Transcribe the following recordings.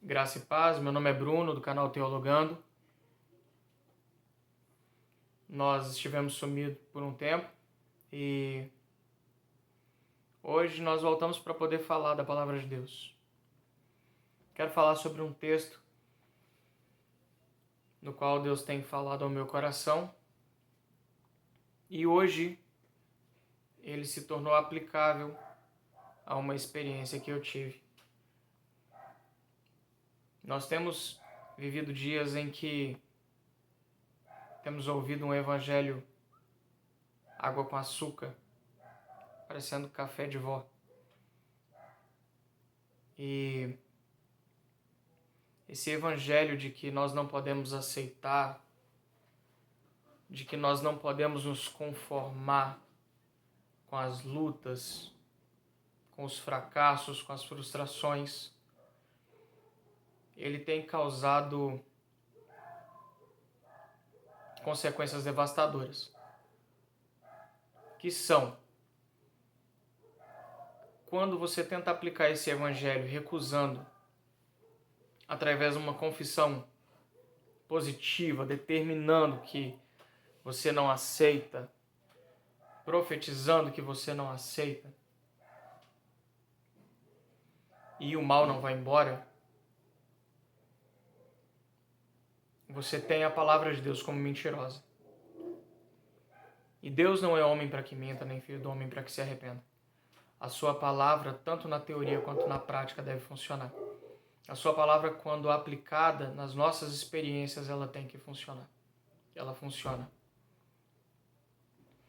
Graça e paz, meu nome é Bruno, do canal Teologando. Nós estivemos sumidos por um tempo e hoje nós voltamos para poder falar da Palavra de Deus. Quero falar sobre um texto no qual Deus tem falado ao meu coração e hoje ele se tornou aplicável a uma experiência que eu tive. Nós temos vivido dias em que temos ouvido um evangelho água com açúcar, parecendo café de vó. E esse evangelho de que nós não podemos aceitar, de que nós não podemos nos conformar com as lutas, com os fracassos, com as frustrações, ele tem causado consequências devastadoras, que são: quando você tenta aplicar esse evangelho recusando, através de uma confissão positiva, determinando que você não aceita, profetizando que você não aceita, e o mal não vai embora, você tem a palavra de Deus como mentirosa. E Deus não é homem para que minta, nem filho do homem para que se arrependa. A sua palavra, tanto na teoria quanto na prática, deve funcionar. A sua palavra, quando aplicada nas nossas experiências, ela tem que funcionar. Ela funciona.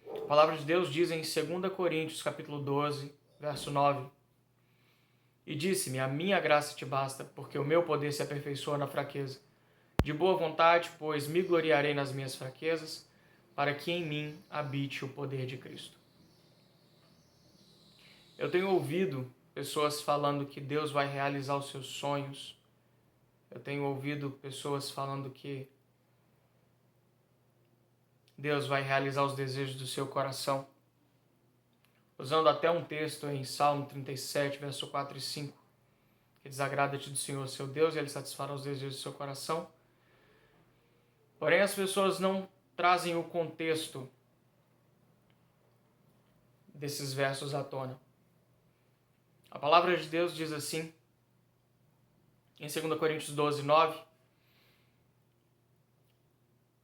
A palavra de Deus diz em 2 Coríntios, capítulo 12, verso 9: E disse-me, a minha graça te basta, porque o meu poder se aperfeiçoa na fraqueza. De boa vontade, pois, me gloriarei nas minhas fraquezas, para que em mim habite o poder de Cristo. Eu tenho ouvido pessoas falando que Deus vai realizar os seus sonhos. Eu tenho ouvido pessoas falando que Deus vai realizar os desejos do seu coração, usando até um texto em Salmo 37, verso 4 e 5, que desagrada-te do Senhor, seu Deus, e Ele satisfará os desejos do seu coração. Porém, as pessoas não trazem o contexto desses versos à tona. A palavra de Deus diz assim, em 2 Coríntios 12, 9,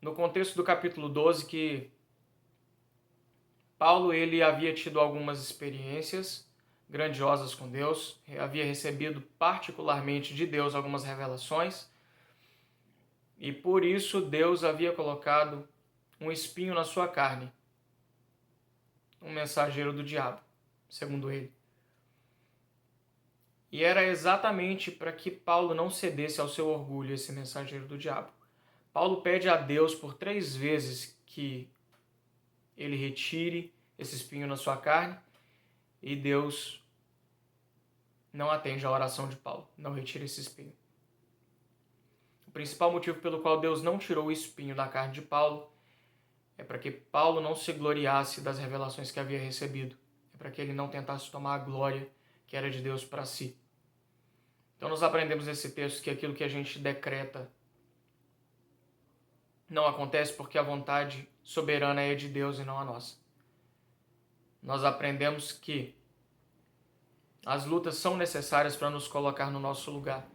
no contexto do capítulo 12, que Paulo ele havia tido algumas experiências grandiosas com Deus, havia recebido particularmente de Deus algumas revelações, e por isso Deus havia colocado um espinho na sua carne, um mensageiro do diabo, segundo ele. E era exatamente para que Paulo não cedesse ao seu orgulho, esse mensageiro do diabo. Paulo pede a Deus por 3 vezes que ele retire esse espinho na sua carne, e Deus não atende à oração de Paulo, não retira esse espinho. O principal motivo pelo qual Deus não tirou o espinho da carne de Paulo é para que Paulo não se gloriasse das revelações que havia recebido, é para que ele não tentasse tomar a glória que era de Deus para si. Então nós aprendemos nesse texto que aquilo que a gente decreta não acontece porque a vontade soberana é de Deus e não a nossa. Nós aprendemos que as lutas são necessárias para nos colocar no nosso lugar.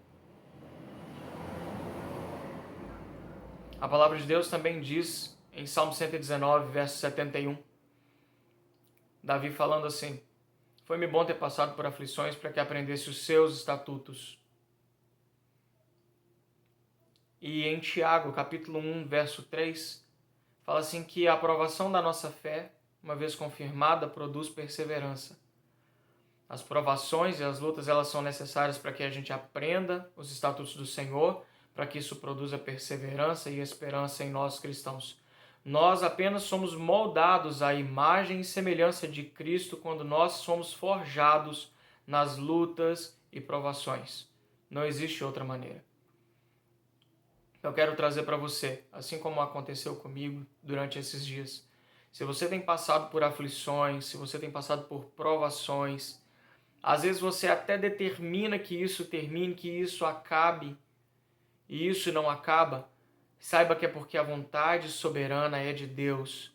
A palavra de Deus também diz em Salmo 119, verso 71, Davi falando assim: Foi-me bom ter passado por aflições para que aprendesse os seus estatutos. E em Tiago, capítulo 1, verso 3, fala assim que a aprovação da nossa fé, uma vez confirmada, produz perseverança. As provações e as lutas, elas são necessárias para que a gente aprenda os estatutos do Senhor, para que isso produza perseverança e esperança em nós cristãos. Nós apenas somos moldados à imagem e semelhança de Cristo quando nós somos forjados nas lutas e provações. Não existe outra maneira. Eu quero trazer para você, assim como aconteceu comigo durante esses dias. Se você tem passado por aflições, se você tem passado por provações, Às vezes você até determina que isso termine, que isso acabe, e isso não acaba. Saiba que é porque a vontade soberana é de Deus.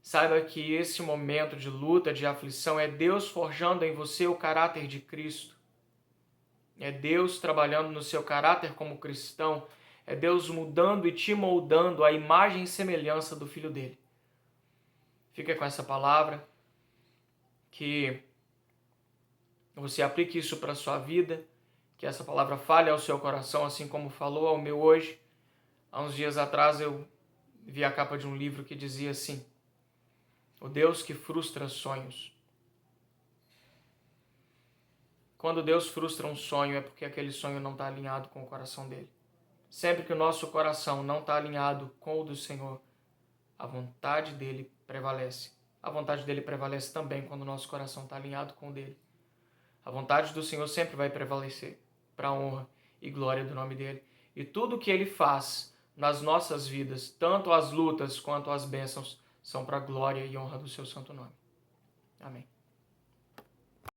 Saiba que esse momento de luta, de aflição, é Deus forjando em você o caráter de Cristo. É Deus trabalhando no seu caráter como cristão. É Deus mudando e te moldando à imagem e semelhança do Filho dele. Fica com essa palavra, que você aplique isso para a sua vida, que essa palavra fale ao seu coração, assim como falou ao meu hoje. Há uns dias atrás eu vi a capa de um livro que dizia assim: o Deus que frustra sonhos. Quando Deus frustra um sonho é porque aquele sonho não está alinhado com o coração dele. Sempre que o nosso coração não está alinhado com o do Senhor, a vontade dele prevalece. A vontade dele prevalece também quando o nosso coração está alinhado com o dele. A vontade do Senhor sempre vai prevalecer para a honra e glória do nome dele. E tudo que ele faz nas nossas vidas, tanto as lutas quanto as bênçãos, são para a glória e honra do seu santo nome. Amém.